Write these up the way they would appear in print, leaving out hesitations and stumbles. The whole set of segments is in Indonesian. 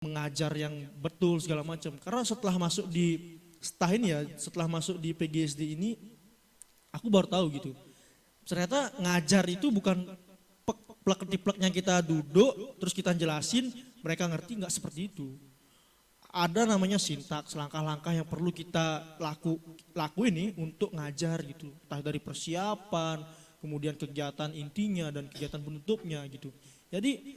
mengajar yang betul segala macam. Karena setelah masuk di setahun ya, setelah masuk di PGSD ini, aku baru tahu gitu. Ternyata ngajar itu bukan plek-pleknya kita duduk, terus kita jelasin, mereka ngerti, nggak seperti itu. Ada namanya sintaks, langkah-langkah yang perlu kita lakuin nih untuk ngajar gitu. Entah dari persiapan, kemudian kegiatan intinya dan kegiatan penutupnya gitu. Jadi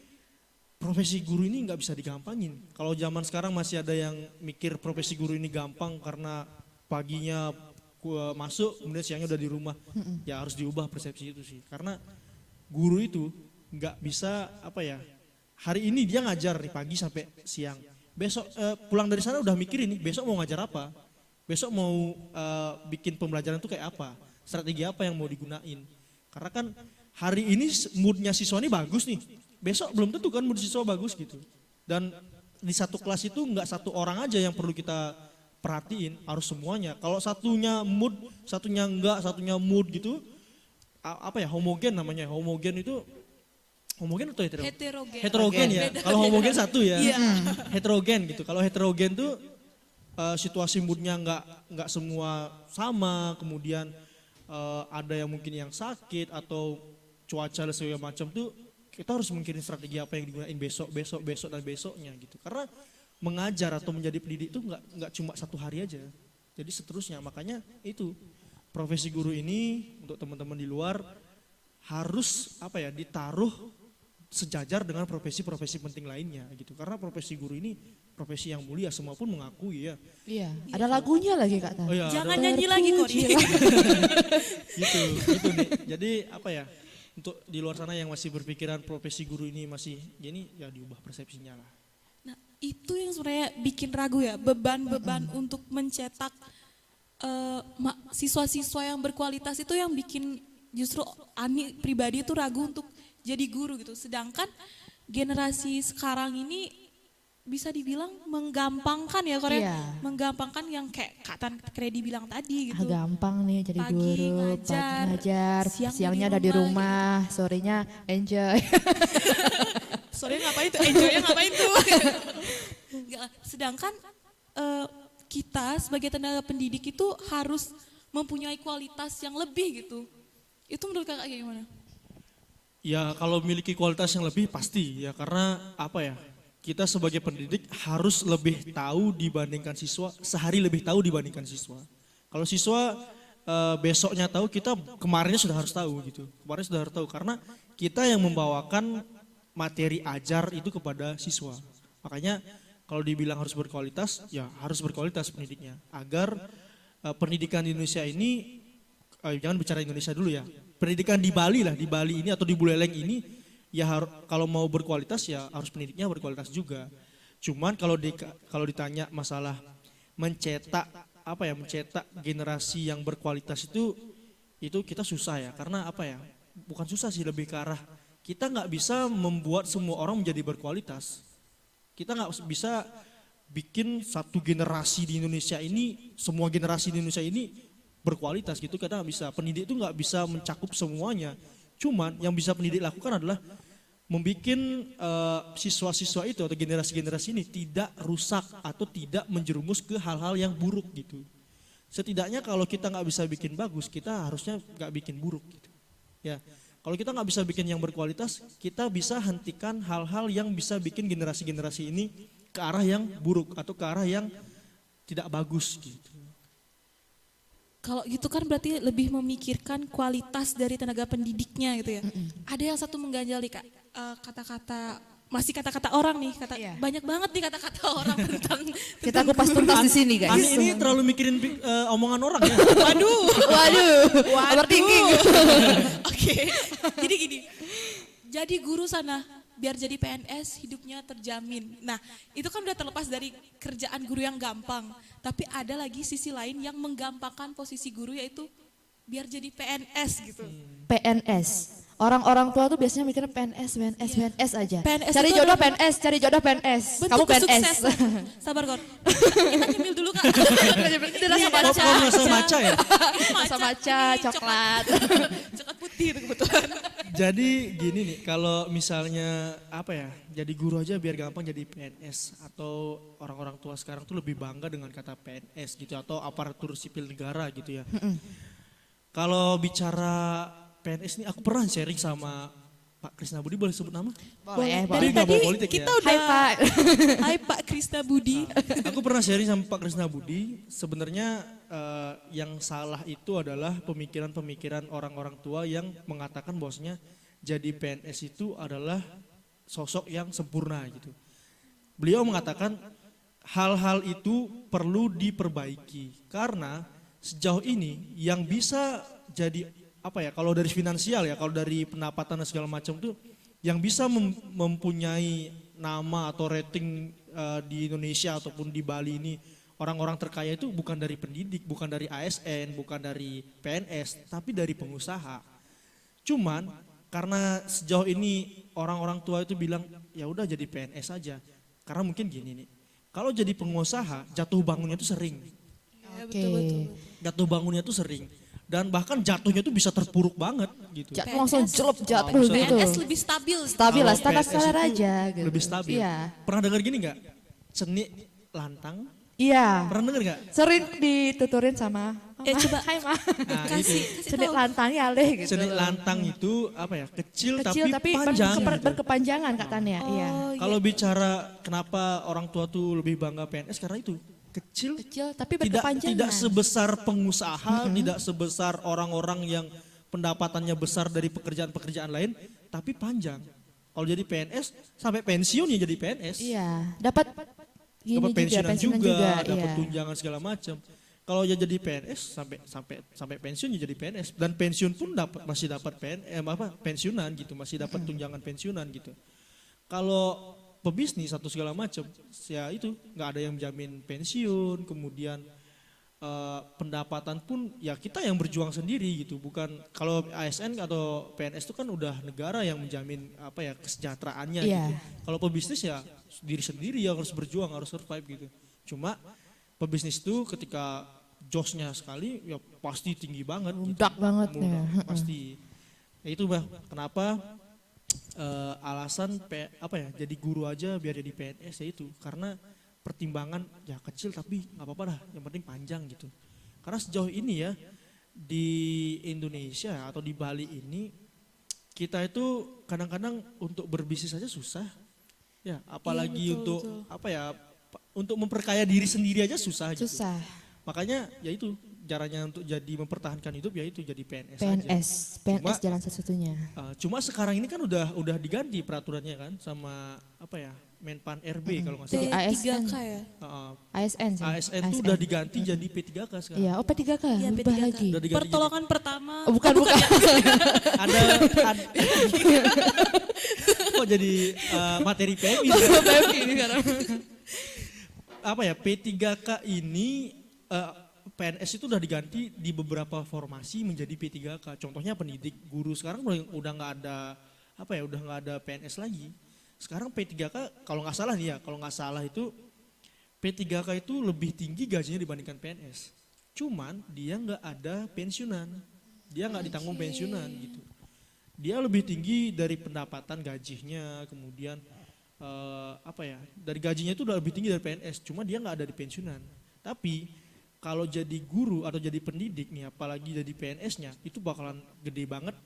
profesi guru ini nggak bisa digampangin. Kalau zaman sekarang masih ada yang mikir profesi guru ini gampang karena paginya masuk kemudian siangnya udah di rumah. Ya harus diubah persepsi itu sih. Karena guru itu nggak bisa hari ini dia ngajar nih pagi sampai siang. Besok pulang dari sana udah mikir ini besok mau ngajar apa. Besok mau bikin pembelajaran itu kayak apa. Strategi apa yang mau digunain. Karena kan hari ini moodnya siswa ini bagus nih. Besok belum tentu kan mood siswa bagus gitu. Dan di satu kelas itu nggak satu orang aja yang perlu kita perhatiin, harus semuanya. Kalau satunya mood, satunya enggak, satunya mood gitu, homogen namanya. Homogen itu, homogen atau heterogen? Heterogen. Heterogen ya. Kalau homogen satu ya. Iya. Heterogen gitu. Kalau heterogen tuh situasi moodnya nggak semua sama, kemudian ada yang mungkin yang sakit atau cuaca dan segala macam tuh. Kita harus mikirin strategi apa yang digunain besok dan besoknya gitu. Karena mengajar atau menjadi pendidik itu nggak cuma satu hari aja. Jadi seterusnya. Makanya itu profesi guru ini untuk teman-teman di luar harus ditaruh sejajar dengan profesi-profesi penting lainnya gitu. Karena profesi guru ini profesi yang mulia, semua pun mengakui ya. Iya, ada lagunya lagi Kak Tan. Oh, iya, Jangan nyanyi lagi kok. gitu nih. Jadi untuk di luar sana yang masih berpikiran profesi guru ini masih gini, ya diubah persepsinya lah. Nah itu yang sebenarnya bikin ragu ya, beban-beban untuk mencetak siswa-siswa yang berkualitas itu yang bikin justru Ani pribadi itu ragu untuk jadi guru gitu. Sedangkan generasi sekarang ini bisa dibilang menggampangkan ya Korea, Iya. menggampangkan yang kayak Kak Tan Kredi bilang tadi gitu. Gampang nih jadi Pagi guru, ngajar, pagi ngajar, siangnya ada di rumah, sorenya enjoy. Sorry ngapain tuh, enjoy-nya ngapain tuh. Enggak, sedangkan kita sebagai tenaga pendidik itu harus mempunyai kualitas yang lebih gitu. Itu menurut kakak kayak gimana? Ya kalau memiliki kualitas yang lebih pasti ya, karena kita sebagai pendidik harus lebih tahu dibandingkan siswa, sehari lebih tahu dibandingkan siswa. Kalau siswa besoknya tahu, kita kemarinnya sudah harus tahu gitu. Kemarin sudah harus tahu karena kita yang membawakan materi ajar itu kepada siswa. Makanya kalau dibilang harus berkualitas, ya harus berkualitas pendidiknya. Agar pendidikan di Indonesia ini, jangan bicara Indonesia dulu ya. Pendidikan di Bali ini atau di Buleleng ini, ya kalau mau berkualitas ya harus pendidiknya berkualitas juga. Cuman kalau ditanya masalah mencetak generasi yang berkualitas itu kita susah ya. Karena bukan susah sih, lebih ke arah kita nggak bisa membuat semua orang menjadi berkualitas. Kita nggak bisa bikin satu generasi di Indonesia ini, semua generasi di Indonesia ini berkualitas gitu. Kita nggak bisa. Pendidik itu nggak bisa mencakup semuanya. Cuman yang bisa pendidik lakukan adalah membuat siswa-siswa itu atau generasi-generasi ini tidak rusak atau tidak menjerumus ke hal-hal yang buruk gitu. Setidaknya kalau kita nggak bisa bikin bagus, kita harusnya nggak bikin buruk gitu. Ya, kalau kita nggak bisa bikin yang berkualitas, kita bisa hentikan hal-hal yang bisa bikin generasi-generasi ini ke arah yang buruk atau ke arah yang tidak bagus gitu. Kalau gitu kan berarti lebih memikirkan kualitas dari tenaga pendidiknya gitu ya. Ada yang satu mengganjal nih Kak, kata-kata orang nih, Iya. banyak banget nih kata-kata orang tentang Kita kupas tuntas di sini guys. Ani ini terlalu mikirin omongan orang ya. Waduh, overthinking. Oke, jadi gini, jadi guru sana biar jadi PNS hidupnya terjamin. Nah itu kan udah terlepas dari kerjaan guru yang gampang. Tapi ada lagi sisi lain yang menggampangkan posisi guru, yaitu biar jadi PNS gitu. PNS. Orang-orang tua tuh biasanya mikirnya PNS aja. PNS Cari itu jodoh adalah PNS, cari jodoh PNS. Kamu Bentuk PNS. kesuksesan. Sabar Gon. Kita nyemil dulu Kak. Itu rasa Ini ada maca. Popcorn rasa maca ya? Rasa maca, nih, coklat. Coklat putih sakti itu kebetulan. Jadi gini nih, kalau misalnya apa ya, jadi guru aja biar gampang jadi PNS, atau orang-orang tua sekarang tuh lebih bangga dengan kata PNS gitu, atau aparatur sipil negara gitu ya. Kalau bicara PNS nih, aku pernah sharing sama Pak Krisna Budi, boleh sebut nama? Boleh, Dari Tapi nggak tadi bawa politik kita ya. udah. Hai Pak. Hai Pak Krisna Budi. Aku pernah sharing sama Pak Krisna Budi, sebenarnya yang salah itu adalah pemikiran-pemikiran orang-orang tua yang mengatakan bahwasanya jadi PNS itu adalah sosok yang sempurna gitu. Beliau mengatakan hal-hal itu perlu diperbaiki karena sejauh ini yang bisa jadi apa ya, kalau dari finansial ya, kalau dari pendapatan dan segala macam tuh yang bisa mempunyai nama atau rating di Indonesia ataupun di Bali ini, orang-orang terkaya itu bukan dari pendidik, bukan dari ASN, bukan dari PNS, tapi dari pengusaha. Cuman karena sejauh ini orang-orang tua itu bilang ya udah jadi PNS aja. Karena mungkin gini nih, kalau jadi pengusaha jatuh bangunnya itu sering. Ya, Oke. betul. Jatuh bangunnya itu sering. Dan bahkan jatuhnya itu bisa terpuruk banget gitu. Jatuh langsung jelup jatuh Langsung. gitu. PNS lebih stabil. Stabil lah, Kalau standar PNS itu aja gitu. lebih stabil. Iya. Pernah dengar gini nggak? Seni lantang. Iya. Pernah dengar nggak? Sering dituturin sama Mama. coba. Hai Ma. Nah, Kasih Seni tahu. lantangnya alih gitu. Seni lantang itu apa ya? Kecil, Kecil tapi panjang. gitu. berkepanjangan katanya. Iya. Oh, Kalau bicara kenapa orang tua tuh lebih bangga PNS karena itu kecil, Kecil tapi tidak berkepanjangan. sebesar pengusaha, tidak sebesar orang-orang yang pendapatannya besar dari pekerjaan-pekerjaan lain, tapi panjang. Kalau jadi PNS sampai pensiun ya jadi PNS. Iya. Dapat gini Dapat juga, pensiunan juga, dapat iya. tunjangan segala macam. Kalau ya jadi PNS sampai pensiun ya jadi PNS, dan pensiun pun masih dapat pensiunan gitu, masih dapat tunjangan pensiunan gitu. Kalau pebisnis atau segala macam, ya itu nggak ada yang menjamin pensiun, kemudian pendapatan pun ya kita yang berjuang sendiri gitu, bukan kalau ASN atau PNS itu kan udah negara yang menjamin apa ya kesejahteraannya Iya. gitu. Kalau pebisnis ya diri sendiri yang harus berjuang, harus survive gitu. Cuma pebisnis itu ketika josnya sekali ya pasti tinggi banget. Meledak banget ya. Meledak, pasti. Ya itu bah kenapa alasan jadi guru aja biar jadi PNS ya itu karena pertimbangan ya kecil tapi nggak apa-apa dah, yang penting panjang gitu. Karena sejauh ini ya di Indonesia atau di Bali ini kita itu kadang-kadang untuk berbisnis saja susah ya, apalagi betul, untuk betul. untuk memperkaya diri sendiri aja susah gitu. Susah. Makanya ya itu caranya untuk jadi mempertahankan hidup ya itu jadi PNS aja. PNS Cuma- jalan satu-satunya. Cuma sekarang ini kan udah diganti peraturannya kan sama Menpan RB kalau nggak salah. Jadi ASN. P3K ya. ASN sih. ASN tuh udah diganti jadi P3K sekarang. Iya, oh P3K, Iya, berubah P3K. lagi. Udah diganti Pertolongan pertama. Oh, bukan. ada kok jadi materi PMI sekarang? Apa ya P3K ini PNS itu udah diganti di beberapa formasi menjadi P3K. Contohnya pendidik, guru sekarang udah nggak ada udah nggak ada PNS lagi. Sekarang P3K kalau nggak salah nih ya, kalau nggak salah itu P3K itu lebih tinggi gajinya dibandingkan PNS. Cuman dia nggak ada pensiunan, dia nggak ditanggung pensiunan gitu. Dia lebih tinggi dari pendapatan gajinya, kemudian dari gajinya itu udah lebih tinggi dari PNS. Cuma dia nggak ada di pensiunan. Tapi kalau jadi guru atau jadi pendidik nih, apalagi jadi PNS-nya, itu bakalan gede banget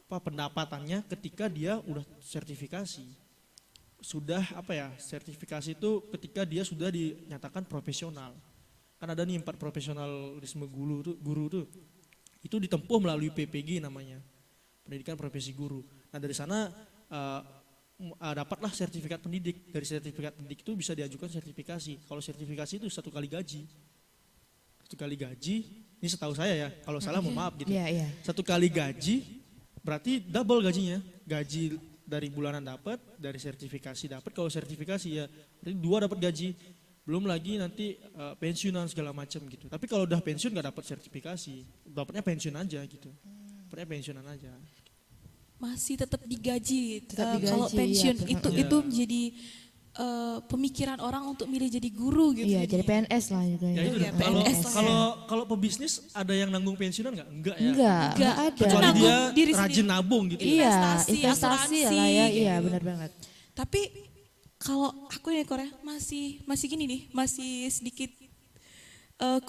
pendapatannya ketika dia udah sertifikasi. Sudah sertifikasi itu ketika dia sudah dinyatakan profesional. Kan ada nih 4 profesionalisme guru tuh. Itu ditempuh melalui PPG namanya, pendidikan profesi guru. Nah dari sana dapatlah sertifikat pendidik. Dari sertifikat pendidik itu bisa diajukan sertifikasi. Kalau sertifikasi itu 1 kali gaji. 1 kali gaji, ini setahu saya ya, kalau salah mohon maaf gitu. Iya, iya. 1 kali gaji berarti double gajinya. Gaji dari bulanan dapat, dari sertifikasi dapat. Kalau sertifikasi ya berarti 2 dapat gaji. Belum lagi nanti pensiunan segala macam gitu. Tapi kalau udah pensiun nggak dapat sertifikasi, dapatnya pensiun aja gitu. Dapatnya pensiunan aja. Masih tetap digaji. Tetap Kalau digaji, pensiun iya, itu Iya. itu menjadi pemikiran orang untuk milih jadi guru gitu. Iya, jadi jadinya. PNS lah gitu Ya ya. itu Iya, dong. Kalau PNS lah kalau kalau pebisnis ada yang nanggung pensiunan nggak? Enggak ya. Enggak ada. Kecuali Nanggung dia diri rajin sendiri. nabung gitu. Iya, investasi, investasi asuransi, lah ya, gitu. iya benar banget. Tapi kalau aku ya Korea masih gini nih, masih sedikit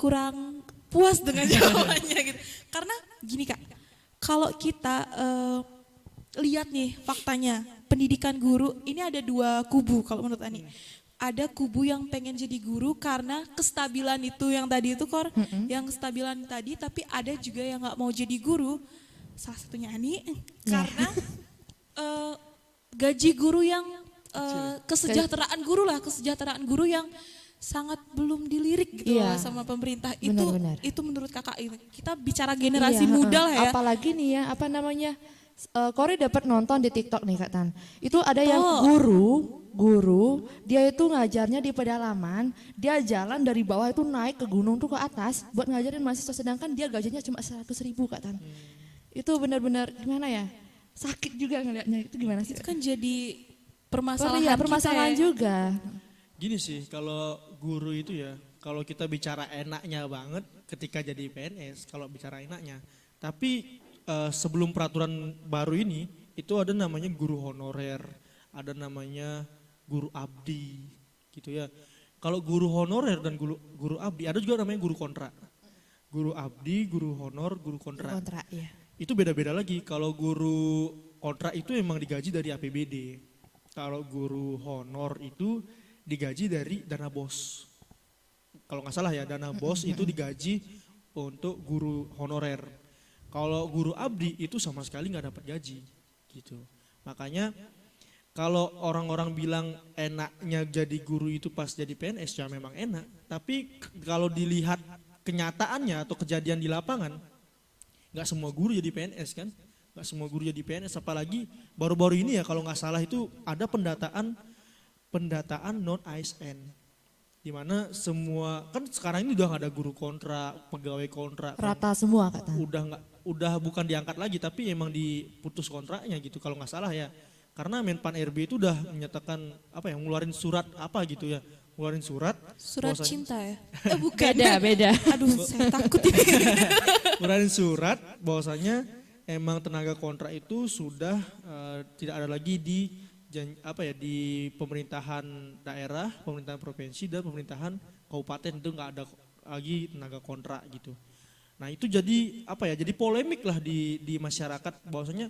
kurang puas dengan jawabannya gitu. Karena gini Kak, kalau kita lihat nih faktanya, pendidikan guru ini ada dua kubu kalau menurut Ani. Ada kubu yang pengen jadi guru karena kestabilan itu yang tadi itu Kor, yang kestabilan tadi, tapi ada juga yang nggak mau jadi guru. Salah satunya Ani karena gaji guru yang kesejahteraan guru lah, kesejahteraan guru yang sangat belum dilirik gitu Iya. loh sama pemerintah. Benar-benar. Itu menurut Kakak ini. Kita bicara generasi Iya, muda lah ya. Apalagi nih ya, apa namanya? Kori dapat nonton di TikTok nih Kak Tan. Itu ada yang Oh. guru, dia itu ngajarnya di pedalaman, dia jalan dari bawah itu naik ke gunung tuh ke atas buat ngajarin mahasiswa, sedangkan dia gajinya cuma 100.000 Kak Tan. Itu benar-benar gimana ya? Sakit juga ngelihatnya, itu gimana sih? Itu kan jadi Iya, permasalahan permasalahan kita ya. juga. Gini sih, kalau guru itu ya, kalau kita bicara enaknya banget ketika jadi PNS, kalau bicara enaknya. Tapi sebelum peraturan baru ini, itu ada namanya guru honorer, ada namanya guru abdi, gitu ya. Kalau guru honorer dan guru abdi, ada juga namanya guru kontrak. Guru abdi, guru honor, guru kontrak. Kontrak, ya. Itu beda-beda lagi. Kalau guru kontrak itu emang digaji dari APBD. Kalau guru honor itu digaji dari dana BOS. Kalau nggak salah ya, dana BOS itu digaji untuk guru honorer. Kalau guru abdi itu sama sekali nggak dapat gaji, gitu. Makanya kalau orang-orang bilang enaknya jadi guru itu pas jadi PNS, ya memang enak. Tapi kalau dilihat kenyataannya atau kejadian di lapangan, nggak semua guru jadi PNS kan? Nggak semua guru jadi PNS, apalagi baru-baru ini ya kalau nggak salah itu ada pendataan non ASN. Di mana semua kan sekarang ini udah nggak ada guru kontrak, pegawai kontrak, kan. Rata semua Kak Tan. Udah bukan diangkat lagi tapi emang diputus kontraknya gitu kalau nggak salah ya. Karena Menpan RB itu udah menyatakan apa ya, ngeluarin surat apa gitu ya, ngeluarin surat bahwasanya- Cinta ya? Bukan. Beda. Aduh, saya takut ini. ngeluarin surat bahwasanya emang tenaga kontrak itu sudah tidak ada lagi di di pemerintahan daerah, pemerintahan provinsi dan pemerintahan kabupaten, itu nggak ada lagi tenaga kontrak gitu. Nah itu jadi apa ya? Jadi polemik lah di masyarakat bahwasanya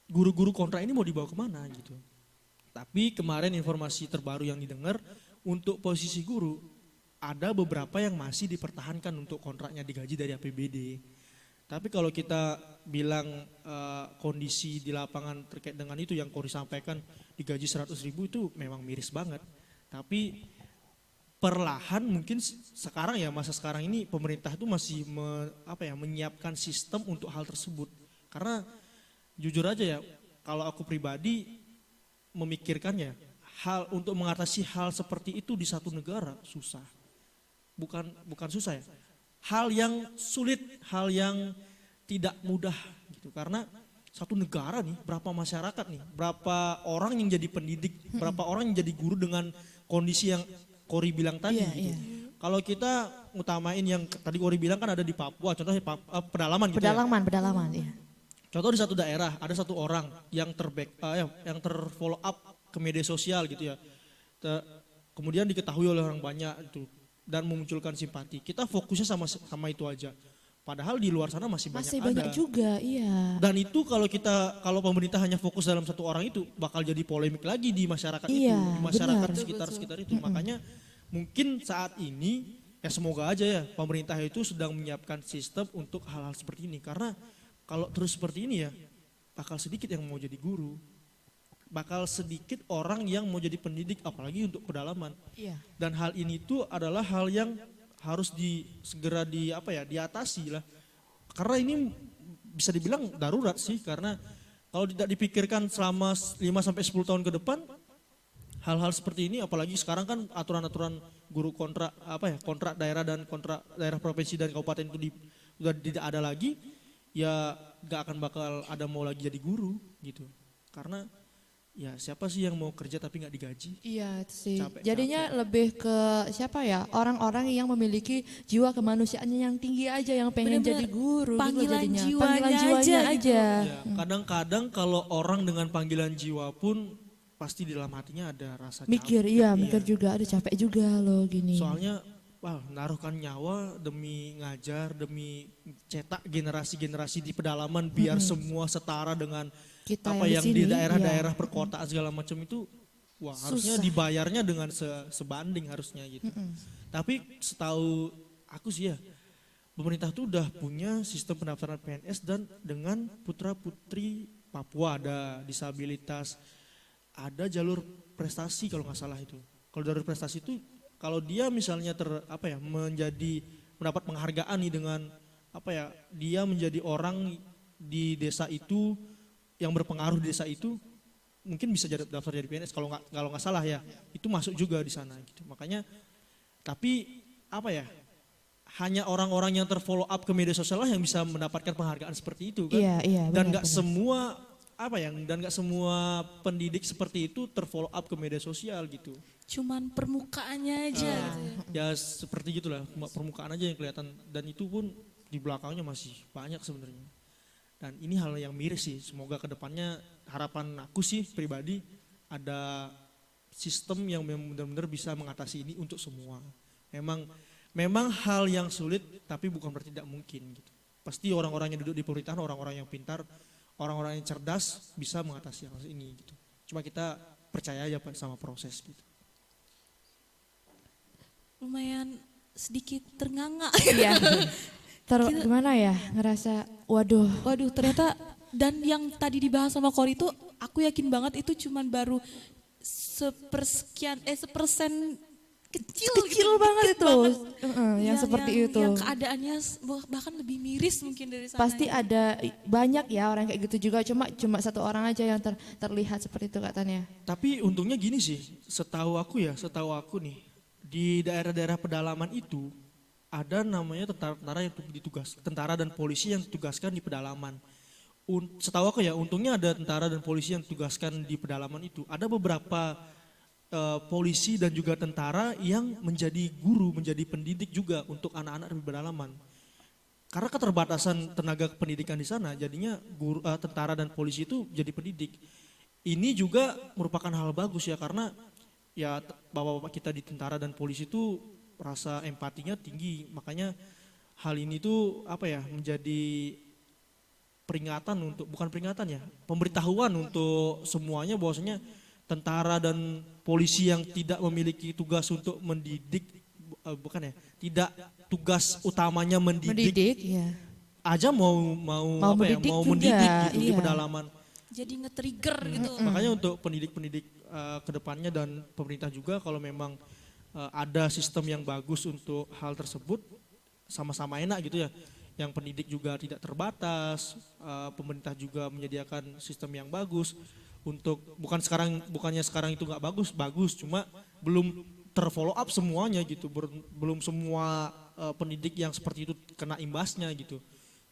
guru-guru kontrak ini mau dibawa kemana gitu. Tapi kemarin informasi terbaru yang didengar untuk posisi guru ada beberapa yang masih dipertahankan untuk kontraknya digaji dari APBD. Tapi kalau kita bilang kondisi di lapangan terkait dengan itu yang Kori sampaikan digaji 100.000 itu memang miris banget. Tapi perlahan mungkin sekarang ya, masa sekarang ini pemerintah itu masih menyiapkan sistem untuk hal tersebut. Karena jujur aja ya, kalau aku pribadi memikirkannya, hal untuk mengatasi hal seperti itu di satu negara susah. Bukan susah ya. Hal yang sulit, hal yang tidak mudah gitu. Karena satu negara nih, berapa masyarakat nih, berapa orang yang jadi pendidik, berapa orang yang jadi guru dengan kondisi yang Kori bilang tadi Iya, gitu. iya. Kalau kita utamain yang tadi Kori bilang kan ada di Papua, contohnya pedalaman gitu ya. Pedalaman, iya. Contoh di satu daerah ada satu orang yang yang terfollow up ke media sosial gitu ya. Kemudian diketahui oleh orang banyak itu dan memunculkan simpati. Kita fokusnya sama itu aja. Padahal di luar sana masih Banyak ada. juga, iya. Dan itu kalau pemerintah hanya fokus dalam satu orang itu bakal jadi polemik lagi di masyarakat itu, Iya, di masyarakat benar. sekitar itu. Makanya mungkin saat ini ya semoga aja ya pemerintah itu sedang menyiapkan sistem untuk hal-hal seperti ini. Karena kalau terus seperti ini ya bakal sedikit yang mau jadi guru. Bakal sedikit orang yang mau jadi pendidik apalagi untuk pedalaman. Iya. Dan hal ini tuh adalah hal yang harus segera diatasi lah. Karena ini bisa dibilang darurat sih, karena kalau tidak dipikirkan selama 5 sampai 10 tahun ke depan hal-hal seperti ini, apalagi sekarang kan aturan-aturan guru kontrak kontrak daerah dan kontrak daerah provinsi dan kabupaten itu sudah tidak ada lagi, ya gak akan bakal ada mau lagi jadi guru gitu. Karena ya siapa sih yang mau kerja tapi nggak digaji? Iya itu sih. Capek, Jadinya lebih ke siapa ya? Orang-orang yang memiliki jiwa kemanusiaannya yang tinggi aja, yang pengen Bener-bener jadi guru. gitu panggilan jadinya. jiwanya Panggilan jiwanya aja aja. gitu. Ya, kadang-kadang kalau orang dengan panggilan jiwa pun pasti di dalam hatinya ada rasa Mikir, capek. iya mikir juga. Ada capek juga loh gini. Soalnya wah, naruhkan nyawa demi ngajar, demi cetak generasi-generasi di pedalaman biar semua setara dengan Kita apa yang yang di di sini, daerah-daerah perkotaan segala macam itu, wah harusnya Susah. dibayarnya dengan sebanding harusnya gitu. Tapi setahu aku sih ya, pemerintah tuh udah punya sistem pendaftaran PNS dan dengan putra-putri Papua ada disabilitas, ada jalur prestasi kalau nggak salah itu. Kalau jalur prestasi itu kalau dia misalnya mendapat penghargaan nih dengan apa ya, dia menjadi orang di desa itu yang berpengaruh di desa itu, mungkin bisa daftar jadi PNS kalau nggak salah ya, itu masuk juga di sana gitu. Makanya tapi apa ya, hanya orang-orang yang terfollow up ke media sosial lah yang bisa mendapatkan penghargaan seperti itu kan. Iya, Dan benar, nggak semua pendidik seperti itu terfollow up ke media sosial gitu. Cuman permukaannya aja gitu ya. Ya seperti gitulah, cuma permukaan aja yang kelihatan, dan itu pun di belakangnya masih banyak sebenarnya. Dan ini hal yang miris sih, semoga kedepannya harapan aku sih pribadi ada sistem yang benar-benar bisa mengatasi ini untuk semua. Memang hal yang sulit tapi bukan berarti tidak mungkin gitu. Pasti orang-orang yang duduk di pemerintahan, orang-orang yang pintar, orang-orang yang cerdas bisa mengatasi hal ini gitu. Cuma kita percaya aja sama proses gitu. Lumayan sedikit ternganga. Iya. Gimana ya, ngerasa waduh. Waduh, ternyata dan yang tadi dibahas sama Kori itu aku yakin banget itu cuman baru sepersen kecil gitu, banget dikit itu. banget. Yang seperti itu. Yang keadaannya bahkan lebih miris mungkin dari sana. Pasti ada banyak ya orang kayak gitu juga, cuma satu orang aja yang terlihat seperti itu katanya. Tapi untungnya gini sih, setahu aku nih, di daerah-daerah pedalaman itu ada namanya tentara dan polisi yang ditugaskan di pedalaman. Setahu aku ya, untungnya ada tentara dan polisi yang ditugaskan di pedalaman itu. Ada beberapa polisi dan juga tentara yang menjadi guru, menjadi pendidik juga untuk anak-anak di pedalaman. Karena keterbatasan tenaga pendidikan di sana, jadinya tentara dan polisi itu jadi pendidik. Ini juga merupakan hal bagus ya, karena ya bapak-bapak kita di tentara dan polisi itu rasa empatinya tinggi, makanya hal ini tuh menjadi pemberitahuan untuk semuanya bahwasanya tentara dan polisi yang tidak memiliki tugas untuk mendidik, tidak tugas utamanya mendidik ya. aja mau mendidik mendidik juga, gitu di iya. pedalaman. Jadi nge-trigger gitu. Makanya untuk pendidik-pendidik kedepannya dan pemerintah juga, kalau memang ada sistem yang bagus untuk hal tersebut, sama-sama enak gitu ya. Yang pendidik juga tidak terbatas, pemerintah juga menyediakan sistem yang bagus untuk bukannya sekarang itu nggak bagus, cuma belum terfollow up semuanya gitu, belum semua pendidik yang seperti itu kena imbasnya gitu.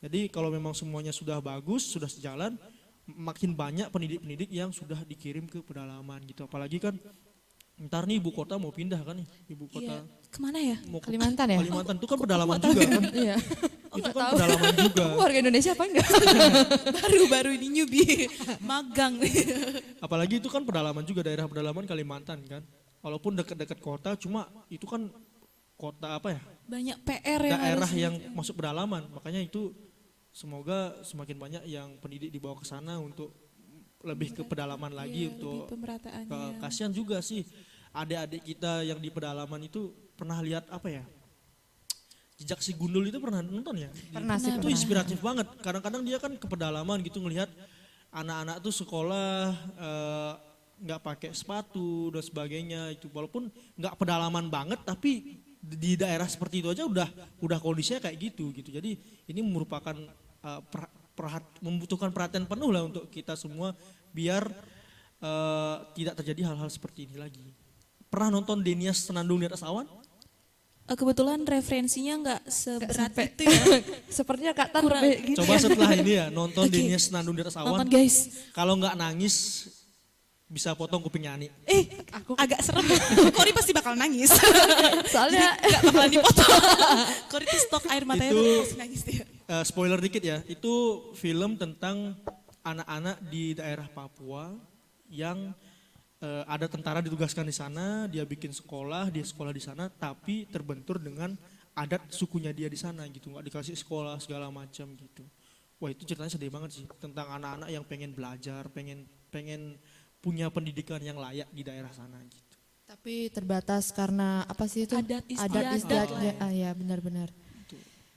Jadi kalau memang semuanya sudah bagus, sudah sejalan, makin banyak pendidik-pendidik yang sudah dikirim ke pedalaman gitu. Apalagi kan ntar nih ibu kota mau pindah kan nih, ibu kota. Iya. Kemana ya? Mau ke Kalimantan ya? Kalimantan itu kan pedalaman juga kan. Iya. Itu kan pedalaman juga. Warga Indonesia apa enggak? Baru-baru ini newbie magang. Apalagi itu kan pedalaman juga, daerah pedalaman Kalimantan kan. Walaupun dekat-dekat kota, cuma itu kan kota Banyak PR yang daerah harus yang masuk pedalaman. Makanya itu semoga semakin banyak yang pendidik dibawa ke sana untuk lebih ke pedalaman lagi, untuk pemberataannya. kasihan juga sih adik-adik kita yang di pedalaman itu. Pernah lihat Jejak Si Gundul itu pernah nonton ya? Pernah sih, Itu pernah. inspiratif banget. Kadang-kadang dia kan ke pedalaman gitu ngelihat anak-anak tuh sekolah nggak pakai sepatu dan sebagainya itu. Walaupun nggak pedalaman banget, tapi di daerah seperti itu aja udah kondisinya kayak gitu. Jadi ini merupakan membutuhkan perhatian penuh lah untuk kita semua biar tidak terjadi hal-hal seperti ini lagi. Pernah nonton Denias Senandung di Atas Awan? Kebetulan referensinya nggak seberat sampai. itu ya. Sepertinya Kak Tan Kurang. lebih gitu. Coba setelah ini ya nonton Oke. Denias Senandung di Atas Awan. Nonton guys. Kalau nggak nangis bisa potong kupingnya Ani. Agak serem ya. Kori pasti bakal nangis. Soalnya Gak bakalan dipotong. Kori tuh stok air matanya Itu- tuh pasti nangis dia. Spoiler dikit ya, itu film tentang anak-anak di daerah Papua yang ada tentara ditugaskan di sana, dia bikin sekolah, dia sekolah di sana, tapi terbentur dengan adat sukunya dia di sana gitu, nggak dikasih sekolah segala macam gitu. Wah itu ceritanya sedih banget sih tentang anak-anak yang pengen belajar, pengen punya pendidikan yang layak di daerah sana gitu. tapi terbatas karena apa sih itu? Adat Adat istiadat istiadat. lah Ya benar-benar.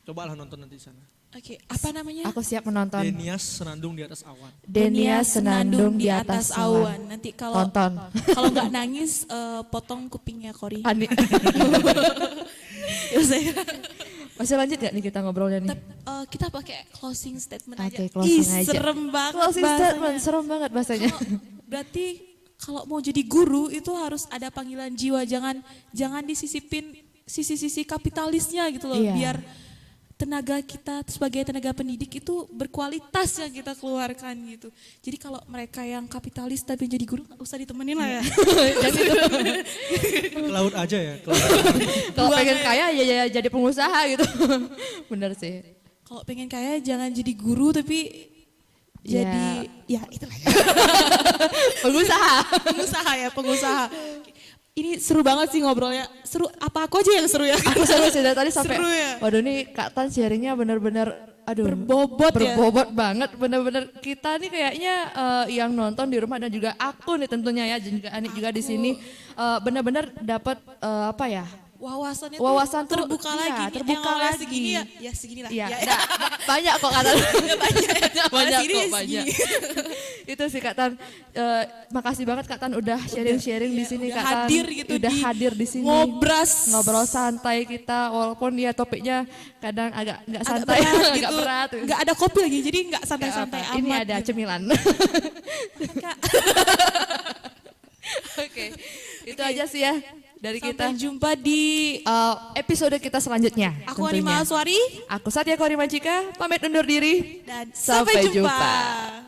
Cobalah nonton nanti di sana. Oke, apa namanya? Aku siap menonton. Denias Senandung di Atas Awan. Denia Senandung di atas awan. Nanti kalau Tonton. kalau nggak nangis, potong kupingnya Kori. Ani. Ya, saya. Masih lanjut gak nih kita ngobrolnya nih? Kita pakai closing statement Oke, aja. closing aja. Serem banget Closing bahasanya. statement, serem banget bahasanya. Berarti kalau mau jadi guru itu harus ada panggilan jiwa, jangan disisipin sisi-sisi kapitalisnya gitu loh, Iya. biar tenaga kita sebagai tenaga pendidik itu berkualitas yang kita keluarkan gitu. Jadi kalau mereka yang kapitalis tapi jadi guru nggak usah ditemenin lah ya. Ke laut aja ya. Ke laut. Kalau pengen kaya ya jadi pengusaha gitu. Bener sih. Kalau pengen kaya jangan jadi guru tapi Ya. jadi ya itulah ya. Pengusaha. pengusaha. Ini seru banget sih ngobrolnya. Seru apa aku aja yang seru ya? Aku seru sih dari tadi sampai. Seru ya? Waduh nih Kak Tan sharingnya bener-bener aduh Berbobot ya. berbobot banget bener-bener kita nih kayaknya yang nonton di rumah dan juga aku nih tentunya ya dan juga Anik juga di sini bener-bener dapat apa ya Wawasannya Wawasan tuh tuh, terbuka iya, lagi. terbuka Yang awalnya lagi. segini ya segini lah. Iya, Ya, enggak, banyak kok Kak Tan. banyak Segini, kok segini. banyak. Itu sih Kak Tan. Makasih banget Kak Tan udah sharing-sharing di sini udah Kak Tan. hadir gitu udah di hadir di sini. ngobras. Ngobrol santai kita walaupun ya topiknya kadang agak nggak Agak santai, berat agak gitu. berat. Nggak ada kopi lagi jadi nggak Nggak santai-santai apa. amat. Ini ada gitu. cemilan. Kak. Oke. Itu aja sih ya dari kita. Sampai jumpa di Episode kita selanjutnya. aku tentunya. Anima Aswari Aku Satya Kori Majika, pamit undur diri. dan Sampai sampai jumpa. jumpa.